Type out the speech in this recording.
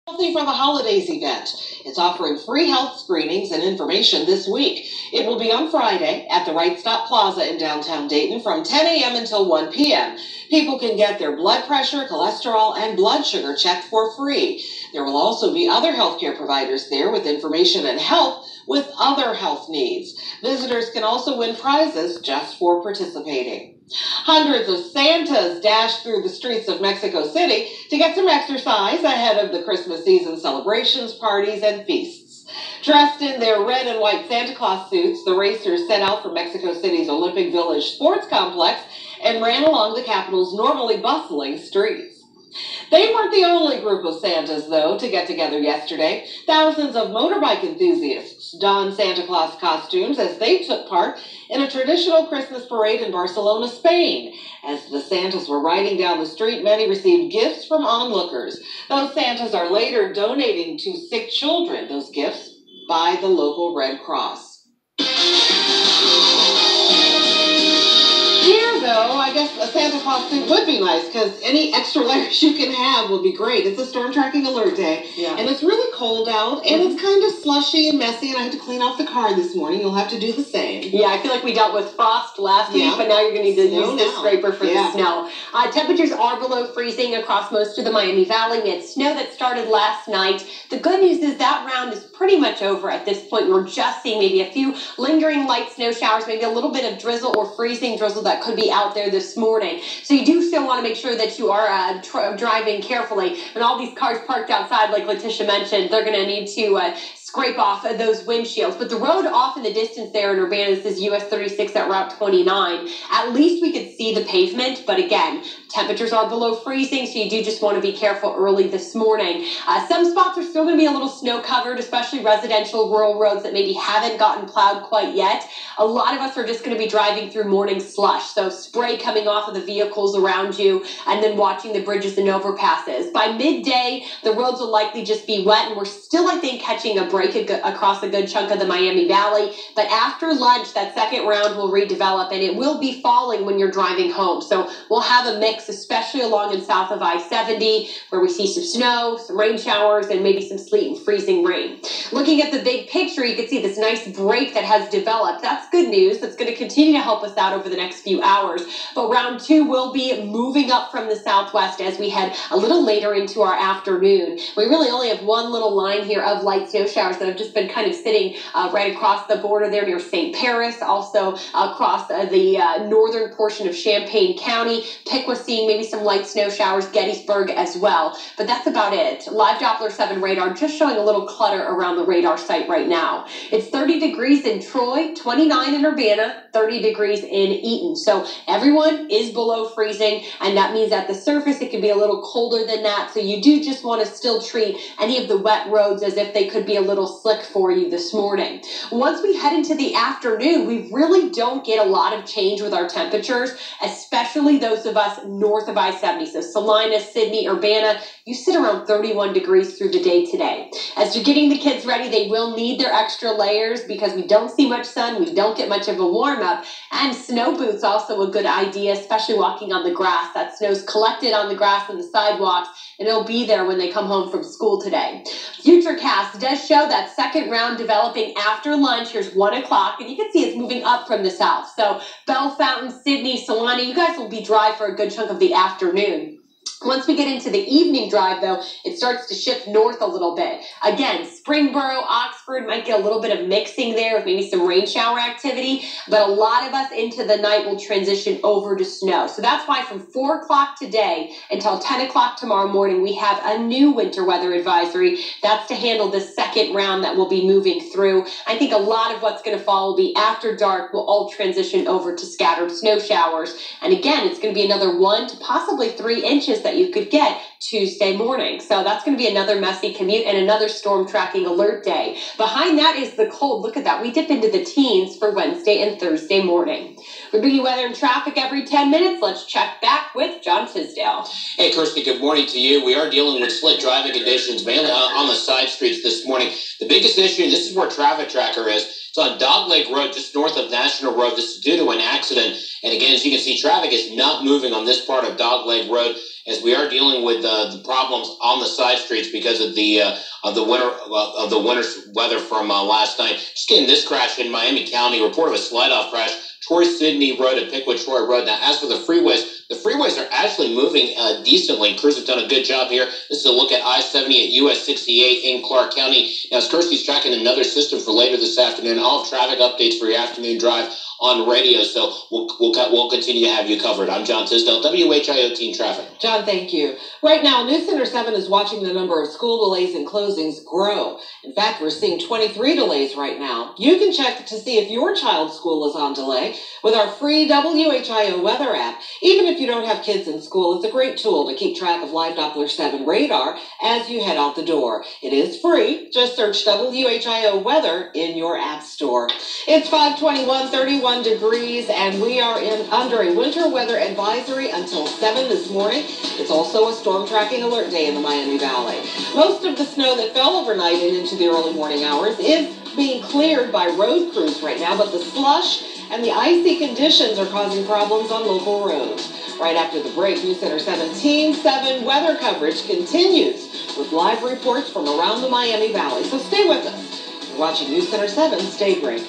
Healthy for the Holidays event. It's offering free health screenings and information this week. It will be on Friday at the Right Stop Plaza in downtown Dayton from 10 a.m. until 1 p.m. People can get their blood pressure, cholesterol, and blood sugar checked for free. There will also be other healthcare providers there with information and help with other health needs. Visitors can also win prizes just for participating. Hundreds of Santas dash through the streets of Mexico City to get some exercise ahead of the Christmas season celebrations, parties, and feasts. Dressed in their red and white Santa Claus suits, the racers set out from Mexico City's Olympic Village sports complex and ran along the capital's normally bustling streets. They weren't the only group of Santas, though, to get together yesterday. Thousands of motorbike enthusiasts donned Santa Claus costumes as they took part in a traditional Christmas parade in Barcelona, Spain. As the Santas were riding down the street, many received gifts from onlookers. Those Santas are later donating to sick children, those gifts by the local Red Cross. Here, though, I guess a Santa Claus suit would be nice because any extra layers you can have would be great. It's a storm tracking alert day, and it's really cold out, and it's kind of slushy and messy, and I had to clean off the car this morning. You'll have to do the same. Yeah, I feel like we dealt with frost last week, but now you're going to need to use the scraper for the snow. Temperatures are below freezing across most of the Miami Valley. We had snow that started last night. The good news is that round is pretty much over at this point. We're just seeing maybe a few lingering light snow showers, maybe a little bit of drizzle or freezing drizzle that could be out there this morning. So you do still want to make sure that you are driving carefully. And all these cars parked outside, like Letitia mentioned, they're going to need to scrape off those windshields. But the road off in the distance there in Urbana, this is US 36 at Route 29. At least we could see the pavement, but again, temperatures are below freezing, so you do just want to be careful early this morning. Some spots are still going to be a little snow covered, especially residential rural roads that maybe haven't gotten plowed quite yet. A lot of us are just going to be driving through morning slush, so spray coming off of the vehicles around you and then watching the bridges and overpasses. By midday, the roads will likely just be wet, and we're still, I think, catching a break across a good chunk of the Miami Valley. But after lunch, that second round will redevelop, and it will be falling when you're driving home. So we'll have a mix, especially along and south of I-70, where we see some snow, some rain showers, and maybe some sleet and freezing rain. Looking at the big picture, you can see this nice break that has developed. That's good news. That's going to continue to help us out over the next few hours. But round two will be moving up from the southwest as we head a little later into our afternoon. We really only have one little line here of light snow showers that have just been kind of sitting right across the border there near St. Paris, also across the northern portion of Champaign County. Piqua seeing maybe some light snow showers, Gettysburg as well. But that's about it. Live Doppler 7 radar just showing a little clutter around the radar site right now. It's 30 degrees in Troy, 29 in Urbana, 30 degrees in Eaton. So everyone is below freezing, and that means at the surface it can be a little colder than that. So you do just want to still treat any of the wet roads as if they could be a little slick for you this morning. Once we head into the afternoon, we really don't get a lot of change with our temperatures, especially those of us north of I-70. So Salina, Sydney, Urbana, you sit around 31 degrees through the day today. As you're getting the kids ready, they will need their extra layers because we don't see much sun, we don't get much of a warm-up, and snow boots also a good idea, especially walking on the grass. That snow's collected on the grass and the sidewalks, and it'll be there when they come home from school today. Futurecast does show that second round developing after lunch. Here's 1 o'clock, and you can see it's moving up from the south. So Bell Fountain, Sydney, Salina, you guys will be dry for a good chunk of the afternoon. Once we get into the evening drive, though, it starts to shift north a little bit. Again, Springboro, Oxford might get a little bit of mixing there with maybe some rain shower activity, but a lot of us into the night will transition over to snow. So that's why from 4 o'clock today until 10 o'clock tomorrow morning, we have a new winter weather advisory. That's to handle the second round that we'll be moving through. I think a lot of what's going to follow will be after dark. We'll all transition over to scattered snow showers. And again, it's going to be another 1 to possibly 3 inches that you could get Tuesday morning. So that's going to be another messy commute and another storm tracking alert day. Behind that is the cold. Look at that. We dip into the teens for Wednesday and Thursday morning. We bring you weather and traffic every 10 minutes. Let's check back with John Tisdale. Hey, Kirsty, good morning to you. We are dealing with split driving conditions, mainly on the side streets this morning. The biggest issue, and this is where Traffic Tracker is, it's on Dog Lake Road, just north of National Road. This is due to an accident. And again, as you can see, traffic is not moving on this part of Dog Lake Road. as we are dealing with the problems on the side streets because of the winter's weather from last night. Just getting this crash in Miami County, report of a slide-off crash, Troy Sidney Road and Pickwood Troy Road. Now, as for the freeways are actually moving decently. Crews have done a good job here. This is a look at I-70 at US 68 in Clark County. Now, as Kirste's tracking another system for later this afternoon, I'll have traffic updates for your afternoon drive on radio, so we'll continue to have you covered. I'm John Tisdale, WHIO Team Traffic. John, thank you. Right now, News Center 7 is watching the number of school delays and closings grow. In fact, we're seeing 23 delays right now. You can check to see if your child's school is on delay with our free WHIO weather app. Even if you don't have kids in school, it's a great tool to keep track of live Doppler 7 radar as you head out the door. It is free. Just search WHIO weather in your app store. It's 5:21, 31 degrees, and we are under a winter weather advisory until 7 this morning. It's also a storm tracking alert day in the Miami Valley. Most of the snow that fell overnight and into the early morning hours is being cleared by road crews right now, but the slush and the icy conditions are causing problems on local roads. Right after the break, News Center 7 Team 7 weather coverage continues with live reports from around the Miami Valley. So stay with us. You're watching News Center 7's Daybreak.